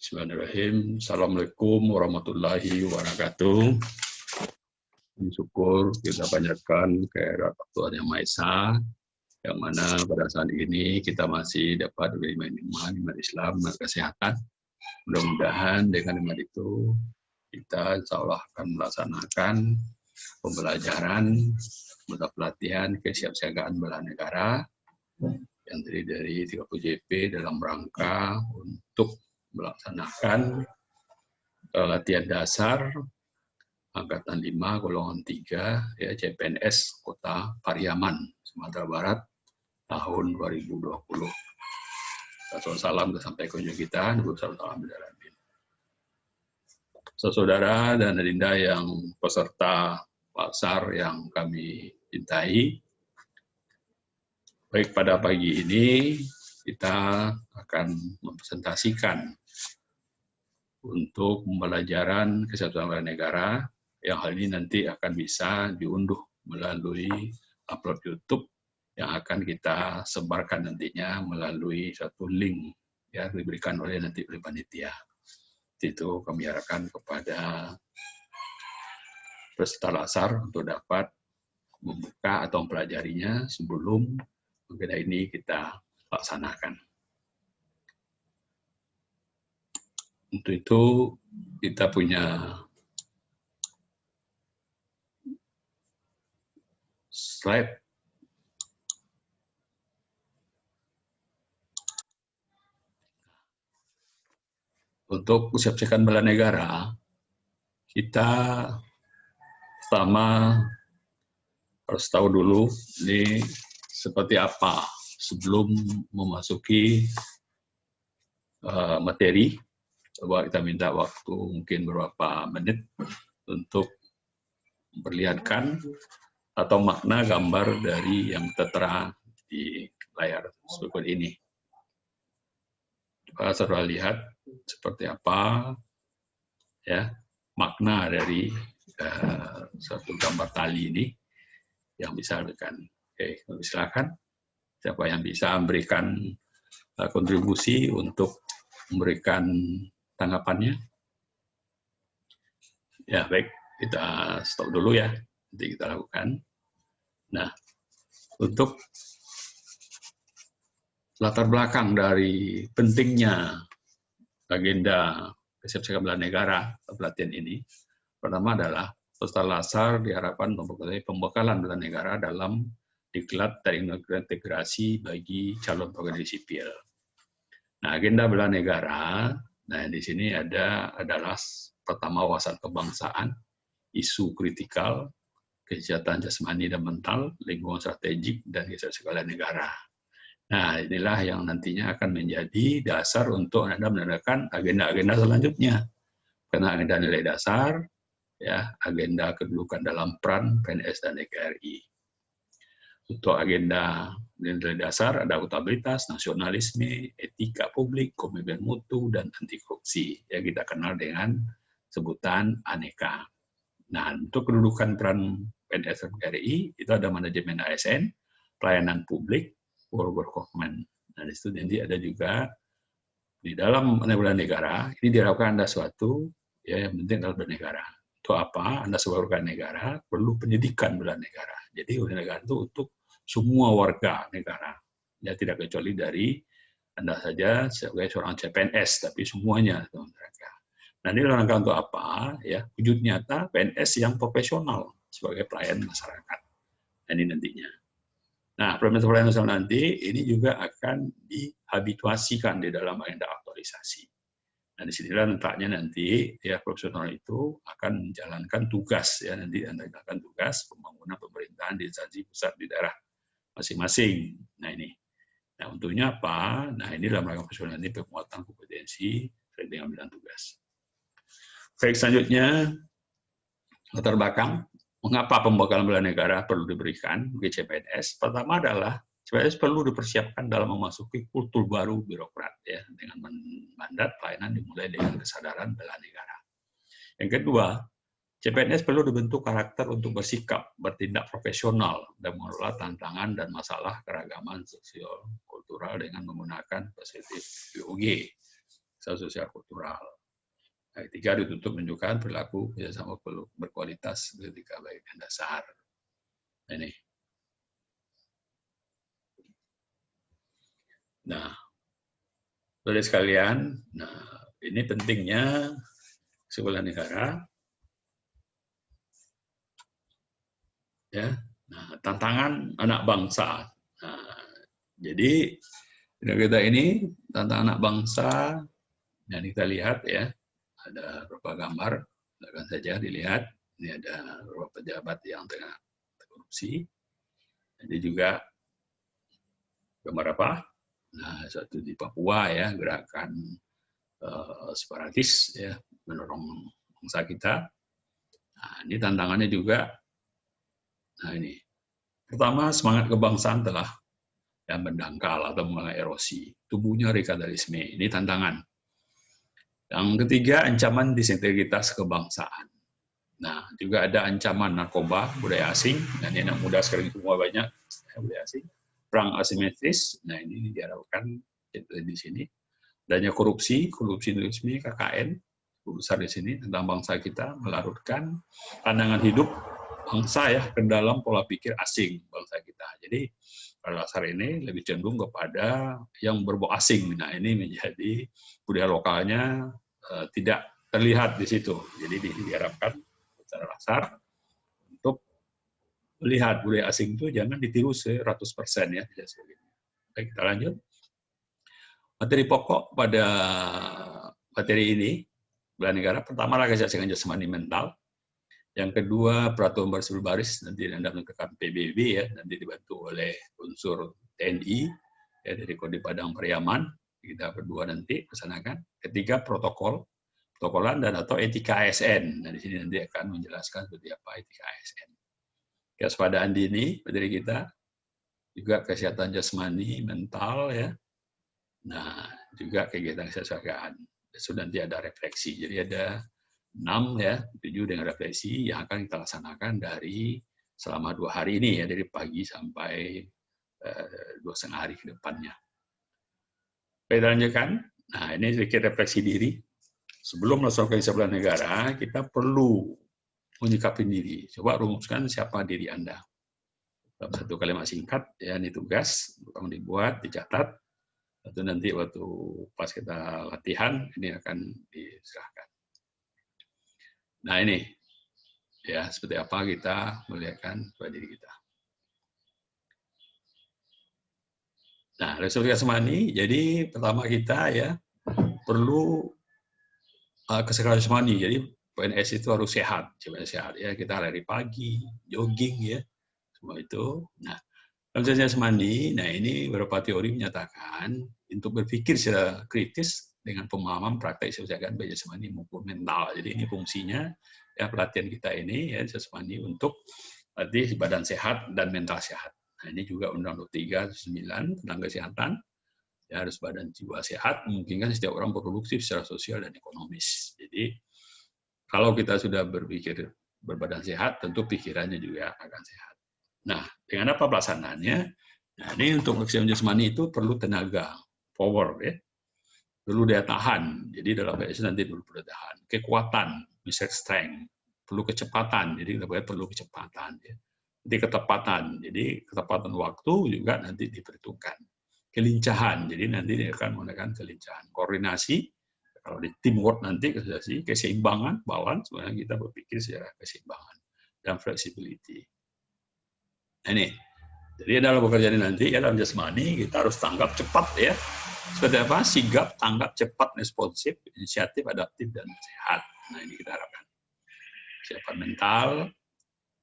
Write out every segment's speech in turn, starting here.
Bismillahirrahmanirrahim. Assalamualaikum warahmatullahi wabarakatuh. Syukur kita panjatkan kehadirat Tuhan Yang Maha Esa, yang mana pada saat ini kita masih dapat menerima iman Islam dan kesehatan. Mudah-mudahan dengan iman itu kita insya Allah akan melaksanakan pembelajaran mata pelatihan kesiapsiagaan bela negara yang terdiri dari 30 JP dalam rangka untuk melaksanakan latihan dasar Angkatan 5 golongan 3 ya CPNS Kota Pariaman, Sumatera Barat tahun 2020. Salam sampai kunjung kita. Saudara dan adinda yang peserta pasar yang kami cintai, baik pada pagi ini kita akan mempresentasikan untuk pembelajaran kesehatan bela negara yang hal ini nanti akan bisa diunduh melalui upload YouTube yang akan kita sebarkan nantinya melalui satu link yang diberikan oleh panitia. Itu kami harapkan kepada peserta lasar untuk dapat membuka atau mempelajarinya sebelum agenda ini kita laksanakan. Untuk itu kita punya slide. Untuk kesiapsiagaan bela negara, kita pertama harus tahu dulu ini seperti apa sebelum memasuki materi. Coba kita minta waktu mungkin beberapa menit untuk memperlihatkan atau makna gambar dari yang tertera di layar seperti ini. Coba saudara lihat seperti apa ya makna dari satu gambar tali ini yang bisa diberikan. Oke, silakan. Siapa yang bisa memberikan kontribusi untuk memberikan tanggapannya? Ya, baik. Kita stop dulu ya. Nanti kita lakukan. Nah, untuk latar belakang dari pentingnya agenda kesiapsiagaan bela negara pelatihan ini, pertama adalah peserta lasar diharapkan memperoleh pembekalan bela negara dalam diklat terintegrasi bagi calon pegawai sipil. Nah, agenda bela negara, nah di sini adalah pertama wawasan kebangsaan, isu kritikal, kesejahteraan jasmani dan mental, lingkungan strategik, dan kesiapsiagaan negara. Nah, inilah yang nantinya akan menjadi dasar untuk Anda menandakan agenda-agenda selanjutnya. Karena agenda nilai dasar, ya, agenda kedudukan dalam peran PNS dan NKRI. Untuk agenda nilai dasar ada akuntabilitas, nasionalisme, etika publik, komitmen mutu, dan anti korupsi yang kita kenal dengan sebutan aneka. Nah, untuk kedudukan peran PNS dan NKRI itu ada manajemen ASN, pelayanan publik, work government. Nah, di situ nanti ada juga di dalam bela negara ini diharapkan ada suatu ya yang penting adalah bela negara. Itu apa? Anda sebagai negara perlu pendidikan bela negara. Jadi bela negara itu untuk semua warga negara, ya tidak kecuali dari Anda saja sebagai seorang CPNS, tapi semuanya mereka. Nah, ini rangka untuk apa? Ya, wujud nyata PNS yang profesional sebagai pelayan masyarakat. Nah, ini nantinya. Nah, pelayanan nasional nanti ini juga akan dihabituasikan di dalam agenda aktualisasi. Nah, disinilah letaknya nanti ya profesional itu akan menjalankan tugas ya nanti Anda akan tugas pembangunan pemerintahan di instansi pusat di daerah masing-masing. Nah ini, nah untuknya apa? Nah ini dalam rangka profesional ini penguatan kompetensi terkait dengan bidang tugas. Baik, selanjutnya latar belakang mengapa pembekalan bela negara perlu diberikan bagi CPNS. Pertama adalah CPNS perlu dipersiapkan dalam memasuki kultur baru birokrat ya dengan mandat pelayanan dimulai dengan kesadaran bela negara. Yang kedua, CPNS perlu dibentuk karakter untuk bersikap, bertindak profesional, dan mengelola tantangan dan masalah keragaman sosial kultural dengan menggunakan perspektif BOG. sosial kultural. Nah, ketiga, ditutup menunjukkan perilaku kerjasama berkualitas ketika baik dan dasar. Ini. Nah, saudara sekalian, nah ini pentingnya sebuah negara. Ya, nah, tantangan anak bangsa. Nah, jadi kita ini tantangan anak bangsa. Dan kita lihat ya, ada beberapa gambar, silakan saja dilihat. Ini ada beberapa pejabat yang tengah korupsi. Jadi juga gambar apa? Nah, satu di Papua ya, gerakan separatis ya, mendorong bangsa kita. Nah, ini tantangannya juga. Nah ini, pertama semangat kebangsaan telah yang mendangkal atau mengalami erosi. Tubuhnya radikalisme. Ini tantangan. Yang ketiga, ancaman disintegritas kebangsaan. Nah, juga ada ancaman narkoba, budaya asing, dan yang muda sekarang semua banyak budaya asing. Perang asimetris, nah ini diharapkan di sini. Adanya korupsi resmi, KKN, besar di sini tentang bangsa kita, melarutkan pandangan hidup bangsa ya ke dalam pola pikir asing bangsa kita. Jadi pada dasar ini lebih cenderung kepada yang berbau asing. Nah ini menjadi budaya lokalnya tidak terlihat di situ. Jadi diharapkan secara dasar untuk melihat budaya asing itu jangan ditiru 100% ya. Baik, kita lanjut. Materi pokok pada materi ini bela negara pertama adalah kesehatan jasmani mental. Yang kedua, peraturan baris nanti Anda menentukan PBB ya, nanti dibantu oleh unsur TNI ya, dari Kode Padang Pariaman, kita berdua nanti laksanakan. Ketiga, protokolan dan atau etika ASN. Nah, di sini nanti akan menjelaskan seperti apa etika ASN. Kewaspadaan dini dari kita, juga kesehatan jasmani mental ya. Nah, juga kegiatan kesehatan. Sudah nanti ada refleksi. Jadi ada 6 ya, 7 dengan refleksi yang akan kita laksanakan dari selama 2 hari ini ya, dari pagi sampai 2,5 hari ke depannya. Kita lanjutkan. Nah, ini sedikit refleksi diri. Sebelum melaksanakan sebelah negara, kita perlu menyikapi diri. Coba rumuskan siapa diri Anda. Dalam satu kalimat singkat, ya ini tugas, tolong dibuat, dicatat. Atau nanti waktu pas kita latihan, ini akan diserahkan. Nah ini, ya seperti apa kita melihatkan pada diri kita. Nah, resolusi jasmani, jadi pertama kita ya perlu kesehatan jasmani. Jadi PNS itu harus sehat, sehat ya. Kita lari pagi, jogging ya, semua itu. Nah, resolusi jasmani, nah ini beberapa teori menyatakan untuk berpikir secara kritis dengan pemahaman praktek kesehatan baik jasmani maupun mental. Jadi ini fungsinya ya pelatihan kita ini ya jasmani untuk berarti badan sehat dan mental sehat. Nah, ini juga Undang-Undang 39 tentang kesehatan. Ya, harus badan jiwa sehat, memungkinkan setiap orang berproduktif secara sosial dan ekonomis. Jadi, kalau kita sudah berpikir berbadan sehat, tentu pikirannya juga akan sehat. Nah, dengan apa pelaksanaannya? Nah, ini untuk kesehatan jasmani itu perlu tenaga, power, ya. Perlu daya tahan. Jadi, dalam bahasa nanti perlu daya tahan. Kekuatan, misalnya strength. Perlu kecepatan, jadi perlu kecepatan. Ya. Jadi ketepatan, jadi ketepatan waktu juga nanti diperhitungkan. Kelincahan, jadi nanti dia akan menggunakan kelincahan. Koordinasi, kalau di teamwork nanti keseimbangan, balance, sebenarnya kita berpikir secara keseimbangan dan flexibility. Nah, ini, jadi dalam bekerja nanti ya dalam jasmani kita harus tanggap cepat ya. Seperti apa? Sigap, tanggap cepat, responsif, inisiatif, adaptif dan sehat. Nah ini kita harapkan. Kesiapan mental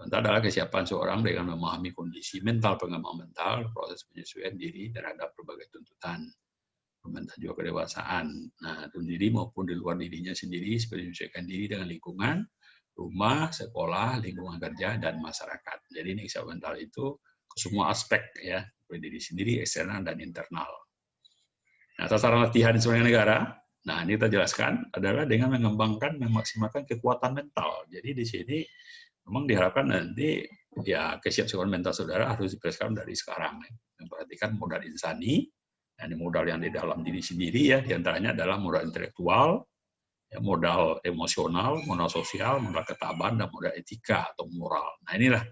adalah kesiapan seorang dengan memahami kondisi mental, pengembangan mental, proses penyesuaian diri terhadap berbagai tuntutan, pemental juga kedewasaan. Nah, dalam diri maupun di luar dirinya sendiri, seperti menyesuaikan diri dengan lingkungan, rumah, sekolah, lingkungan kerja, dan masyarakat. Jadi ini kesiapan mental itu ke semua aspek ya, seperti diri sendiri, eksternal dan internal. Nah, sasaran latihan di sebagai negara. Nah, ini kita jelaskan adalah dengan mengembangkan, memaksimalkan kekuatan mental. Jadi di sini memang diharapkan nanti ya kesiapsiagaan mental saudara harus dipersiapkan dari sekarang. Memperhatikan modal insani, Nah, ini modal yang di dalam diri sendiri ya, diantaranya adalah modal intelektual, ya, modal emosional, modal sosial, modal ketabahan, dan modal etika atau moral. Nah inilah,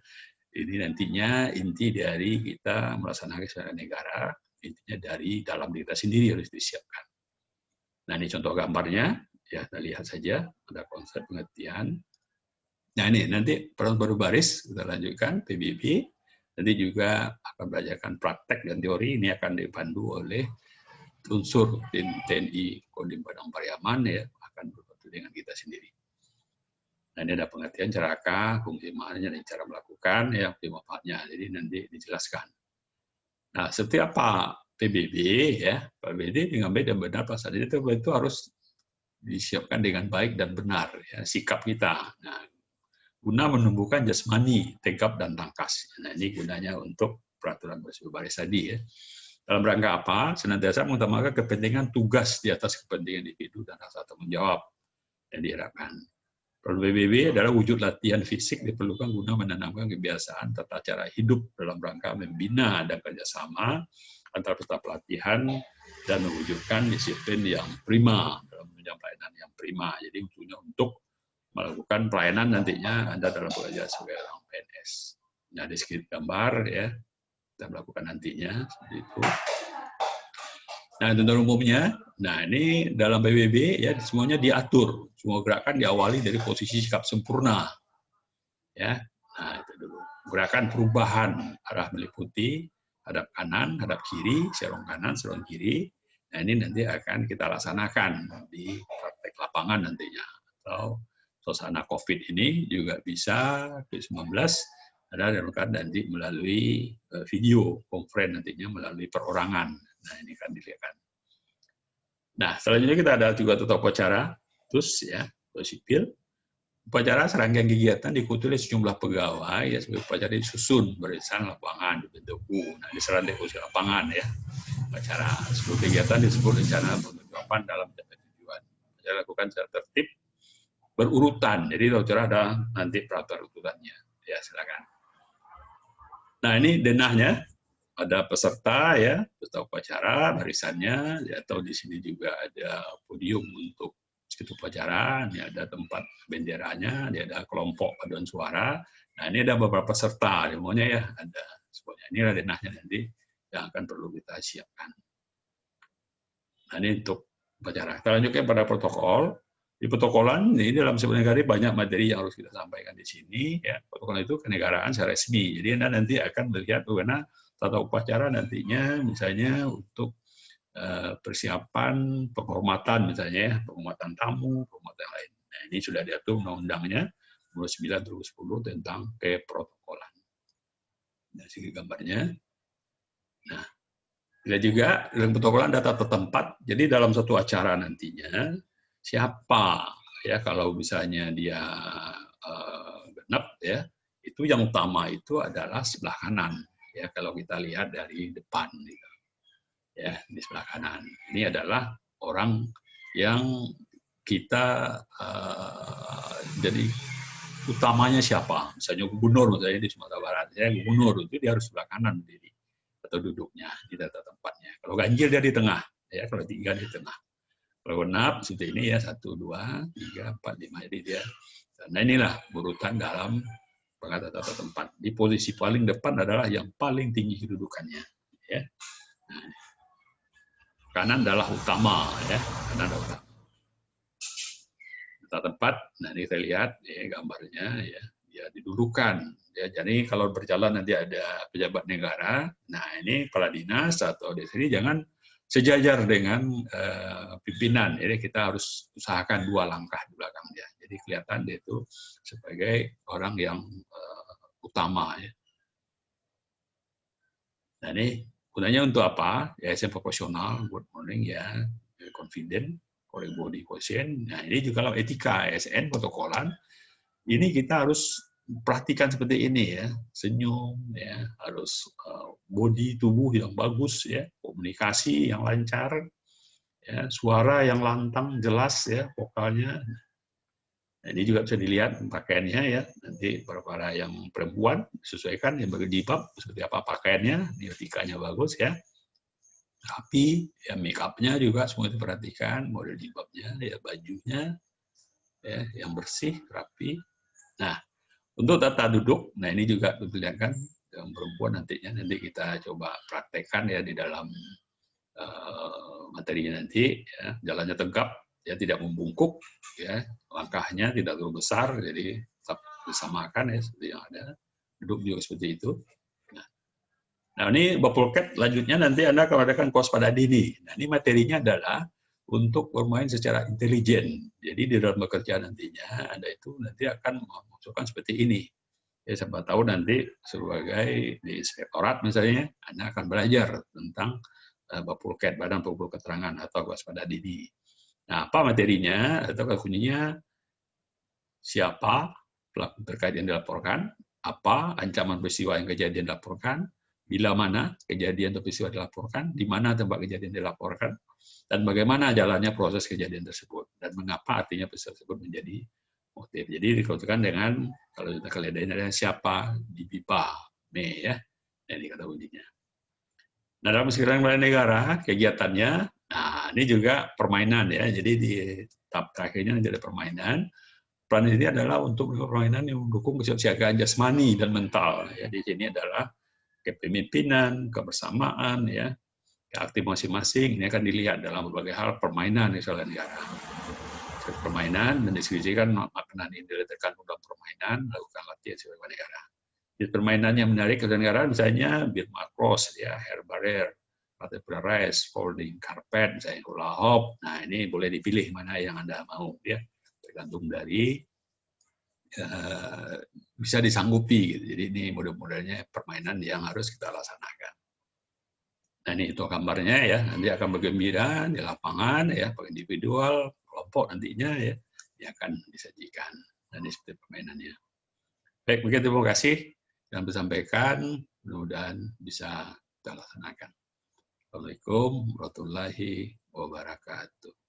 ini nantinya inti dari kita melaksanakan secara negara, intinya dari dalam diri kita sendiri harus disiapkan. Nah ini contoh gambarnya, ya kita lihat saja, ada konsep pengertian. Nah ini nanti baru baris, kita lanjutkan, PBB, nanti juga akan belajarkan praktek dan teori, ini akan dipandu oleh unsur TNI Kodim Padang Pariaman, ya, akan berbantu dengan kita sendiri. Nah ini ada pengertian caraka, fungsi maknanya, dan cara melakukan, ya, manfaatnya, jadi nanti dijelaskan. Nah seperti apa PBB, ya, PBB dengan baik dan benar, pasalnya itu harus disiapkan dengan baik dan benar, ya, sikap kita. Nah, guna menumbuhkan jasmani, tegap, dan tangkas. Nah, ini gunanya untuk peraturan baris tadi, ya. Dalam rangka apa? Senantiasa mengutamakan kepentingan tugas di atas kepentingan individu dan rasa tanggung jawab yang diharapkan. Program PBB adalah wujud latihan fisik diperlukan guna menanamkan kebiasaan tata cara hidup dalam rangka membina dan kerjasama antara peserta pelatihan dan mewujudkan disiplin yang prima dalam menunjang pelayanan yang prima. Jadi untuk melakukan pelayanan nantinya Anda dalam bekerja sebagai orang PNS. Nah, di segi gambar, ya, kita melakukan nantinya seperti itu. Nah, tentang umumnya, nah ini dalam PBB, ya, semuanya diatur, semua gerakan diawali dari posisi sikap sempurna, ya. Nah itu dulu. Gerakan perubahan arah meliputi hadap kanan, hadap kiri, serong kanan, serong kiri. Nah ini nanti akan kita laksanakan di praktek lapangan nantinya, atau suasana COVID ini juga bisa COVID-19 ada dilakukan nanti melalui video conference nantinya melalui perorangan. Nah ini kan dilihat. Nah selanjutnya kita ada juga tata upacara, terus ya sipil. Upacara serangkaian kegiatan diikuti oleh sejumlah pegawai ya sebagai upacara disusun barisan lapangan dibentuk. Nah di serangkaian lapangan ya. Upacara seluruh kegiatan disebut rencana penerapan dalam tujuan. Upacara lakukan secara tertib berurutan. Jadi upacara ada nanti peraturan urutannya. Ya silakan. Nah ini denahnya, ada peserta ya, peserta upacara barisannya, ya, atau di sini juga ada podium untuk sedikit upacara, ini ada tempat benderanya, ini ada kelompok paduan suara. Nah ini ada beberapa peserta, semuanya ya ada semuanya. Inilah denahnya nanti yang akan perlu kita siapkan. Nah ini untuk upacara. Kita lanjutkan pada protokol. Di protokolan ini dalam sebuah negara banyak materi yang harus kita sampaikan di sini. Ya, protokol itu kenegaraan secara resmi. Jadi Anda nanti akan melihat bagaimana tata upacara nantinya, misalnya untuk persiapan penghormatan, misalnya ya, penghormatan tamu, penghormatan yang lain. Nah, ini sudah diatur undang-undangnya nomor 9/2010 tentang keprotokolan. Nah, sini gambarnya. Nah, bila juga dalam protokolan data tertempat. Jadi dalam satu acara nantinya siapa ya kalau misalnya dia genap ya, itu yang utama itu adalah sebelah kanan ya kalau kita lihat dari depan gitu. Ya di sebelah kanan ini adalah orang yang kita jadi utamanya siapa, misalnya gubernur misalnya di Sumatera Barat ya, gubernur itu dia harus sebelah kanan berdiri atau duduknya di data tempatnya. Kalau ganjil dia di tengah ya, kalau tiga di tengah. Kalau genap seperti ini ya 1, 2, 3, 4, 5 jadi dia. Nah inilah urutan dalam tata tempat. Di posisi paling depan adalah yang paling tinggi kedudukannya. Ya. Nah, kanan adalah utama ya, kanan adalah utama. Tata tempat. Nah ini kita lihat ya gambarnya ya, dia didudukan. Ya, jadi kalau berjalan nanti ada pejabat negara. Nah ini kepala dinas atau di sini jangan sejajar dengan pimpinan. Jadi kita harus usahakan 2 langkah di belakang dia. Jadi kelihatan dia itu sebagai orang yang utama. Ya. Nah ini gunanya untuk apa? Ya ASN proporsional, good morning ya, confident, correct body quotient. Nah ini juga kalau etika ASN protokolan, ini kita harus perhatikan seperti ini ya, senyum ya, harus body tubuh yang bagus ya, komunikasi yang lancar ya, suara yang lantang jelas ya, vokalnya. Nah, ini juga bisa dilihat pakaiannya ya, nanti para yang perempuan disesuaikan yang bagi jilbab seperti apa pakaiannya, etikanya bagus ya. rapi, ya make up-nya juga semua diperhatikan, model jilbabnya, ya bajunya, ya yang bersih, rapi. Nah, untuk tata duduk, nah ini juga diperlihatkan yang perempuan nantinya, nanti kita coba praktekkan ya di dalam materinya nanti, ya, jalannya tegap, ya tidak membungkuk, ya langkahnya tidak terlalu besar, jadi tetap disamakan ya seperti yang ada, duduk juga seperti itu. Nah ini Bapak Cat lanjutnya nanti Anda akan mengadakan waspada dini. Nah ini materinya adalah untuk bermain secara intelijen. Jadi di dalam bekerja nantinya Anda itu nanti akan memasukkan seperti ini. Ya siapa tahu nanti sebagai di inspektorat misalnya Anda akan belajar tentang Bapak Cat, Badan Pemburu Keterangan atau waspada dini. Nah apa materinya atau kuncinya? Siapa pelaku terkait yang dilaporkan, apa ancaman peristiwa yang kejadian dilaporkan, bila mana kejadian atau peristiwa dilaporkan, di mana tempat kejadian dilaporkan, dan bagaimana jalannya proses kejadian tersebut, dan mengapa artinya peristiwa tersebut menjadi motif. Jadi dikeluarkan dengan, kalau kita keledain adalah siapa, di BIPA, me ya, ini kata kuncinya. Nah dalam sekiranya bela negara, kegiatannya, nah ini juga permainan ya, jadi di tahap terakhirnya nanti ada permainan. Peran ini adalah untuk permainan yang mendukung kesiapsiagaan jasmani dan mental. Ya, di sini adalah kepemimpinan, kebersamaan, ya, aktif masing-masing. Ini akan dilihat dalam berbagai hal permainan di sekolah negara. Permainan dan diskusikan makna ini terkandung dalam permainan, lakukan latihan sebagai negara. Di permainan yang menarik ke negara misalnya Birma Cross, ya, hair barrier, vertebral raise, folding carpet, misalnya hula hoop. Nah ini boleh dipilih mana yang Anda mau, ya. Tergantung dari bisa disanggupi gitu. Jadi ini model-modelnya permainan yang harus kita laksanakan. Nah ini itu gambarnya ya, nanti akan bergembira di lapangan ya, individual, kelompok nantinya ya, yang akan disajikan. Dan ini seperti permainannya. Baik, begitu, terima kasih yang disampaikan, mudah-mudahan bisa kita laksanakan. Assalamualaikum warahmatullahi wabarakatuh.